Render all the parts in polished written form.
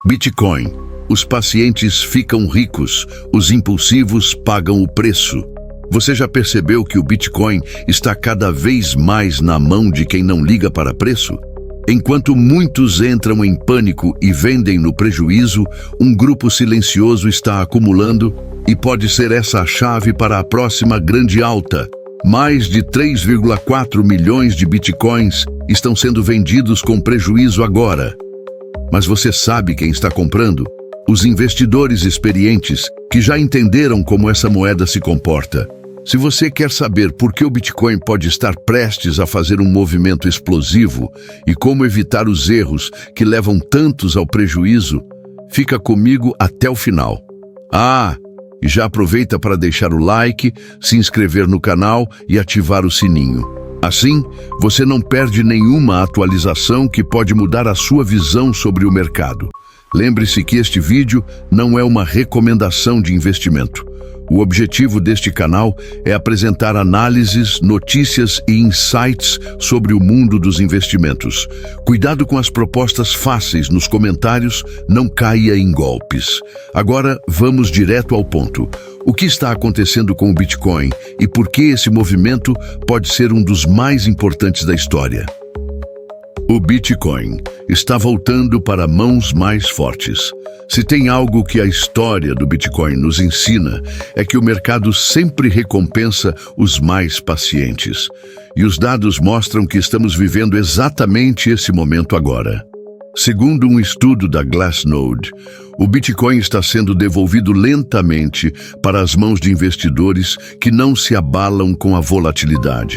Bitcoin. Os pacientes ficam ricos, os impulsivos pagam o preço. Você já percebeu que o Bitcoin está cada vez mais na mão de quem não liga para preço? Enquanto muitos entram em pânico e vendem no prejuízo, um grupo silencioso está acumulando e pode ser essa a chave para a próxima grande alta. Mais de 3,4 milhões de Bitcoins estão sendo vendidos com prejuízo agora. Mas você sabe quem está comprando? Os investidores experientes que já entenderam como essa moeda se comporta. Se você quer saber por que o Bitcoin pode estar prestes a fazer um movimento explosivo e como evitar os erros que levam tantos ao prejuízo, fica comigo até o final. E já aproveita para deixar o like, se inscrever no canal e ativar o sininho. Assim, você não perde nenhuma atualização que pode mudar a sua visão sobre o mercado. Lembre-se que este vídeo não é uma recomendação de investimento. O objetivo deste canal é apresentar análises, notícias e insights sobre o mundo dos investimentos. Cuidado com as propostas fáceis nos comentários, não caia em golpes. Agora, vamos direto ao ponto. O que está acontecendo com o Bitcoin e por que esse movimento pode ser um dos mais importantes da história? O Bitcoin está voltando para mãos mais fortes. Se tem algo que a história do Bitcoin nos ensina, é que o mercado sempre recompensa os mais pacientes. E os dados mostram que estamos vivendo exatamente esse momento agora. Segundo um estudo da Glassnode, o Bitcoin está sendo devolvido lentamente para as mãos de investidores que não se abalam com a volatilidade.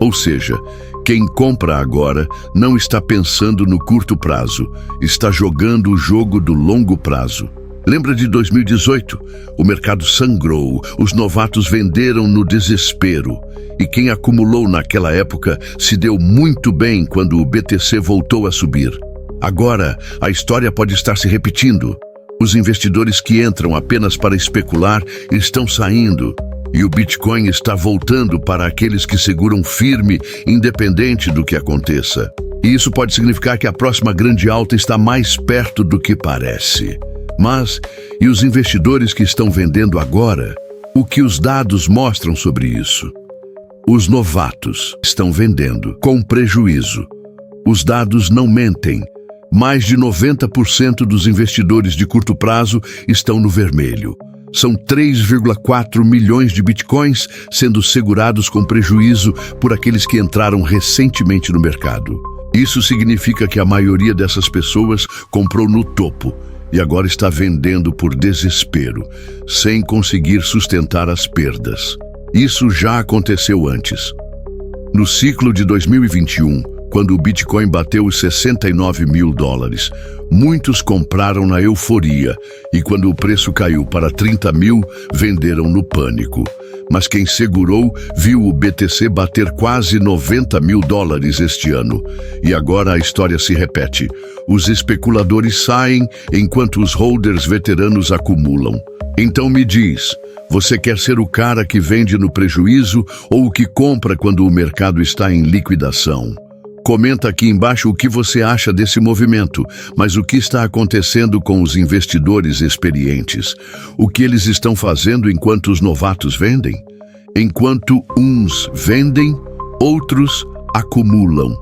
Ou seja, quem compra agora não está pensando no curto prazo, está jogando o jogo do longo prazo. Lembra de 2018? O mercado sangrou, os novatos venderam no desespero. E quem acumulou naquela época se deu muito bem quando o BTC voltou a subir. Agora, a história pode estar se repetindo. Os investidores que entram apenas para especular estão saindo. E o Bitcoin está voltando para aqueles que seguram firme, independente do que aconteça. E isso pode significar que a próxima grande alta está mais perto do que parece. Mas, e os investidores que estão vendendo agora? O que os dados mostram sobre isso? Os novatos estão vendendo com prejuízo. Os dados não mentem. Mais de 90% dos investidores de curto prazo estão no vermelho. São 3,4 milhões de bitcoins sendo segurados com prejuízo por aqueles que entraram recentemente no mercado. Isso significa que a maioria dessas pessoas comprou no topo e agora está vendendo por desespero, sem conseguir sustentar as perdas. Isso já aconteceu antes. No ciclo de 2021, quando o Bitcoin bateu os 69 mil dólares, muitos compraram na euforia e quando o preço caiu para 30 mil, venderam no pânico. Mas quem segurou viu o BTC bater quase 90 mil dólares este ano. E agora a história se repete. Os especuladores saem enquanto os holders veteranos acumulam. Então me diz, você quer ser o cara que vende no prejuízo ou o que compra quando o mercado está em liquidação? Comenta aqui embaixo o que você acha desse movimento, mas o que está acontecendo com os investidores experientes? O que eles estão fazendo enquanto os novatos vendem? Enquanto uns vendem, outros acumulam.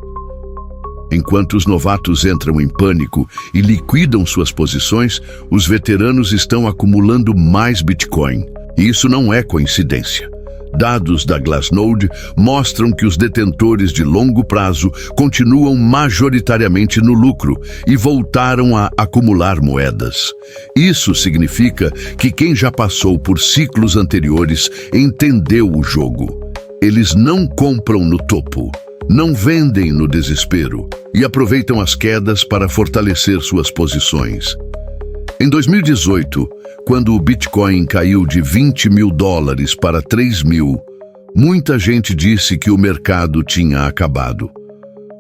Enquanto os novatos entram em pânico e liquidam suas posições, os veteranos estão acumulando mais Bitcoin. E isso não é coincidência. Dados da Glassnode mostram que os detentores de longo prazo continuam majoritariamente no lucro e voltaram a acumular moedas. Isso significa que quem já passou por ciclos anteriores entendeu o jogo. Eles não compram no topo, não vendem no desespero e aproveitam as quedas para fortalecer suas posições. Em 2018, quando o Bitcoin caiu de 20 mil dólares para 3 mil, muita gente disse que o mercado tinha acabado.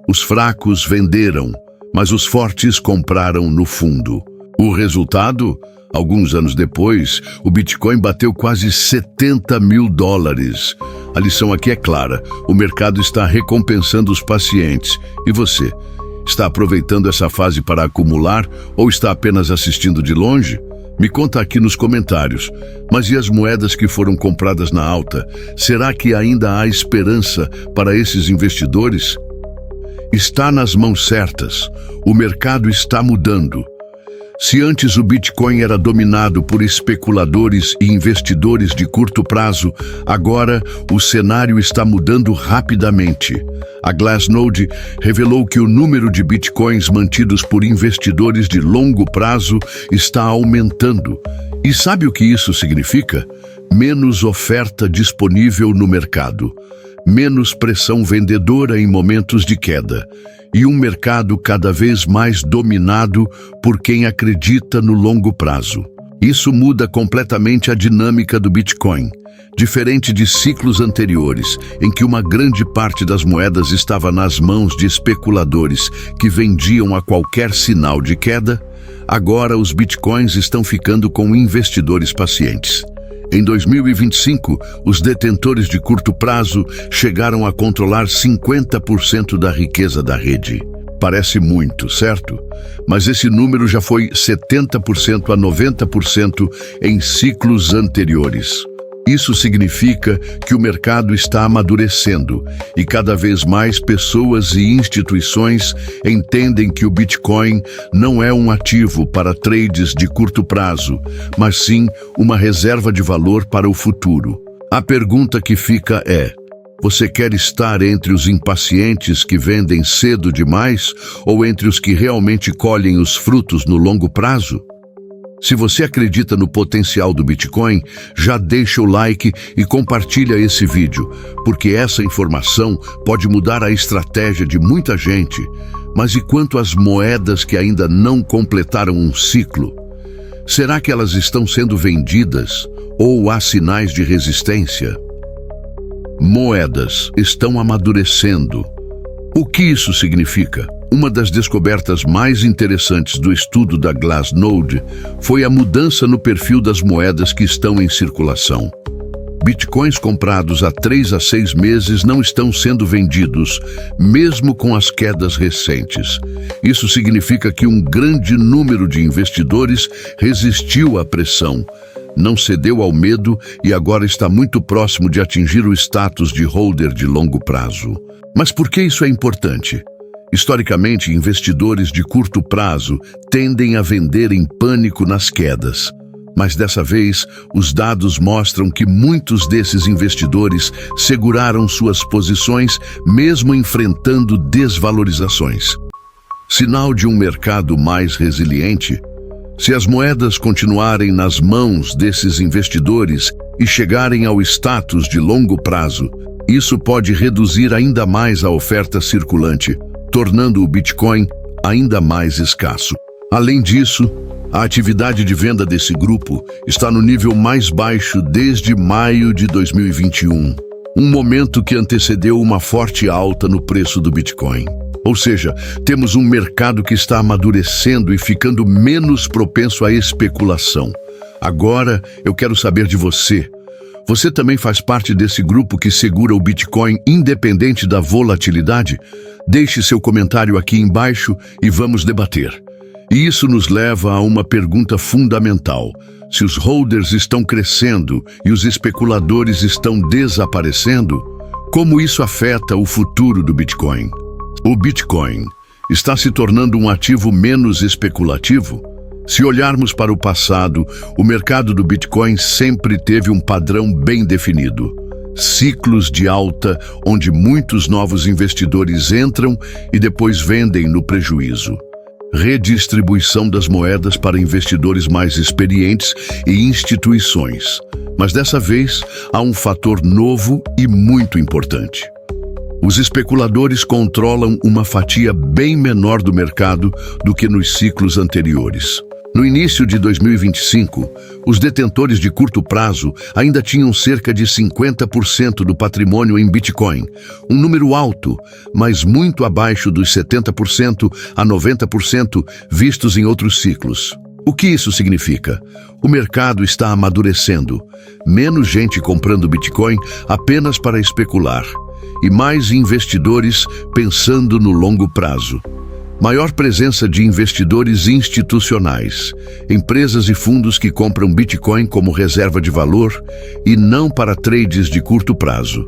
Os fracos venderam, mas os fortes compraram no fundo. O resultado? Alguns anos depois, o Bitcoin bateu quase 70 mil dólares. A lição aqui é clara, o mercado está recompensando os pacientes. E você? Está aproveitando essa fase para acumular ou está apenas assistindo de longe? Me conta aqui nos comentários. Mas e as moedas que foram compradas na alta? Será que ainda há esperança para esses investidores? Está nas mãos certas. O mercado está mudando. Se antes o Bitcoin era dominado por especuladores e investidores de curto prazo, agora o cenário está mudando rapidamente. A Glassnode revelou que o número de Bitcoins mantidos por investidores de longo prazo está aumentando. E sabe o que isso significa? Menos oferta disponível no mercado, menos pressão vendedora em momentos de queda, e um mercado cada vez mais dominado por quem acredita no longo prazo. Isso muda completamente a dinâmica do Bitcoin. Diferente de ciclos anteriores, em que uma grande parte das moedas estava nas mãos de especuladores que vendiam a qualquer sinal de queda, agora os Bitcoins estão ficando com investidores pacientes. Em 2025, os detentores de curto prazo chegaram a controlar 50% da riqueza da rede. Parece muito, certo? Mas esse número já foi 70% a 90% em ciclos anteriores. Isso significa que o mercado está amadurecendo e cada vez mais pessoas e instituições entendem que o Bitcoin não é um ativo para trades de curto prazo, mas sim uma reserva de valor para o futuro. A pergunta que fica é: você quer estar entre os impacientes que vendem cedo demais ou entre os que realmente colhem os frutos no longo prazo? Se você acredita no potencial do Bitcoin, já deixa o like e compartilha esse vídeo, porque essa informação pode mudar a estratégia de muita gente. Mas e quanto às moedas que ainda não completaram um ciclo? Será que elas estão sendo vendidas ou há sinais de resistência? Moedas estão amadurecendo. O que isso significa? Uma das descobertas mais interessantes do estudo da Glassnode foi a mudança no perfil das moedas que estão em circulação. Bitcoins comprados há 3 a 6 meses não estão sendo vendidos, mesmo com as quedas recentes. Isso significa que um grande número de investidores resistiu à pressão, não cedeu ao medo e agora está muito próximo de atingir o status de holder de longo prazo. Mas por que isso é importante? Historicamente, investidores de curto prazo tendem a vender em pânico nas quedas. Mas dessa vez, os dados mostram que muitos desses investidores seguraram suas posições mesmo enfrentando desvalorizações. Sinal de um mercado mais resiliente? Se as moedas continuarem nas mãos desses investidores e chegarem ao status de longo prazo, isso pode reduzir ainda mais a oferta circulante, tornando o Bitcoin ainda mais escasso. Além disso, a atividade de venda desse grupo está no nível mais baixo desde maio de 2021, um momento que antecedeu uma forte alta no preço do Bitcoin. Ou seja, temos um mercado que está amadurecendo e ficando menos propenso à especulação. Agora, eu quero saber de você. Você também faz parte desse grupo que segura o Bitcoin independente da volatilidade? Deixe seu comentário aqui embaixo e vamos debater. E isso nos leva a uma pergunta fundamental. Se os holders estão crescendo e os especuladores estão desaparecendo, como isso afeta o futuro do Bitcoin? O Bitcoin está se tornando um ativo menos especulativo? Se olharmos para o passado, o mercado do Bitcoin sempre teve um padrão bem definido. Ciclos de alta, onde muitos novos investidores entram e depois vendem no prejuízo. Redistribuição das moedas para investidores mais experientes e instituições. Mas dessa vez, há um fator novo e muito importante. Os especuladores controlam uma fatia bem menor do mercado do que nos ciclos anteriores. No início de 2025, os detentores de curto prazo ainda tinham cerca de 50% do patrimônio em Bitcoin, um número alto, mas muito abaixo dos 70% a 90% vistos em outros ciclos. O que isso significa? O mercado está amadurecendo, menos gente comprando Bitcoin apenas para especular, e mais investidores pensando no longo prazo. Maior presença de investidores institucionais, empresas e fundos que compram Bitcoin como reserva de valor e não para trades de curto prazo.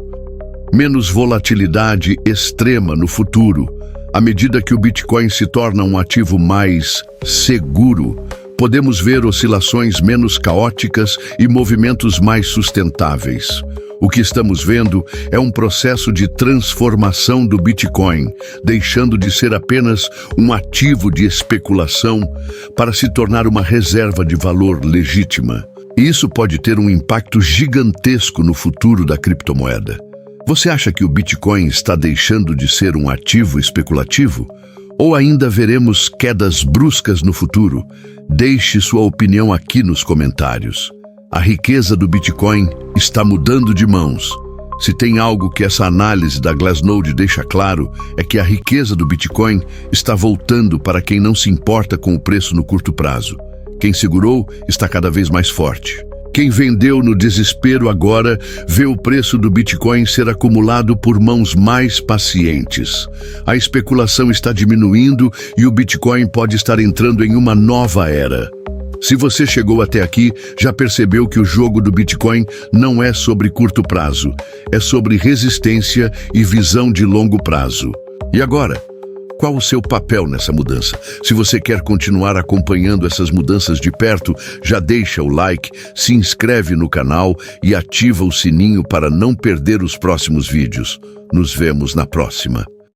Menos volatilidade extrema no futuro. À medida que o Bitcoin se torna um ativo mais seguro, podemos ver oscilações menos caóticas e movimentos mais sustentáveis. O que estamos vendo é um processo de transformação do Bitcoin, deixando de ser apenas um ativo de especulação para se tornar uma reserva de valor legítima. E isso pode ter um impacto gigantesco no futuro da criptomoeda. Você acha que o Bitcoin está deixando de ser um ativo especulativo? Ou ainda veremos quedas bruscas no futuro? Deixe sua opinião aqui nos comentários. A riqueza do Bitcoin está mudando de mãos. Se tem algo que essa análise da Glassnode deixa claro, é que a riqueza do Bitcoin está voltando para quem não se importa com o preço no curto prazo. Quem segurou está cada vez mais forte. Quem vendeu no desespero agora vê o preço do Bitcoin ser acumulado por mãos mais pacientes. A especulação está diminuindo e o Bitcoin pode estar entrando em uma nova era. Se você chegou até aqui, já percebeu que o jogo do Bitcoin não é sobre curto prazo, é sobre resistência e visão de longo prazo. E agora? Qual o seu papel nessa mudança? Se você quer continuar acompanhando essas mudanças de perto, já deixa o like, se inscreve no canal e ativa o sininho para não perder os próximos vídeos. Nos vemos na próxima.